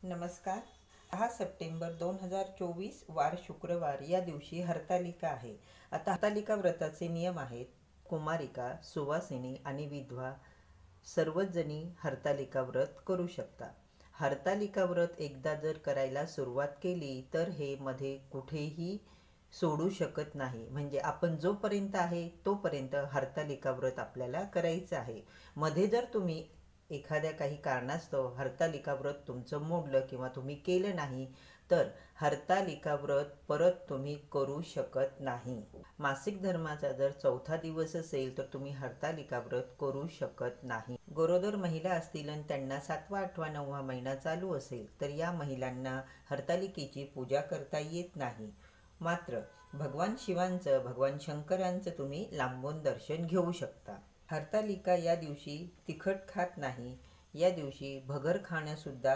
नमस्कार. 10 सप्टेंबर 2024 वार शुक्रवार या दिवशी हरतालिका आहे. आता हरतालिका व्रताचे नियम आहेत. कुमारिका, सुवासिनी आणि विधवा सर्वच जणी हरतालिका व्रत करू शकता. हरतालिका व्रत एकदा जर करायला सुरुवात केली तर हे मध्ये कुठेही सोडू शकत नाही. म्हणजे आपण जोपर्यंत आहे तोपर्यंत हरतालिका व्रत आपल्याला करायचं आहे. मध्ये जर तुम्ही एखाद्या काही कारणास्तव हरतालिका व्रत तुमचं मोडलं किंवा तुम्ही केलं नाही तर हरतालिका व्रत परत तुम्ही करू शकत नाही. मासिक धर्माचा जर 4था दिवस असेल तर तुम्ही हरतालिका व्रत करू शकत नाही. गरोदर महिला असतील आणि त्यांना 7वा 8वा 9वा महिना चालू असेल तर या महिलांना हरतालिकेची पूजा करता येत नाही. मात्र भगवान शिवांचं, भगवान शंकरांचं तुम्ही लांबून दर्शन घेऊ शकता. हरतालिका या दिवशी तिखट खात नाही. या दिवशी भगर खाणं सुद्धा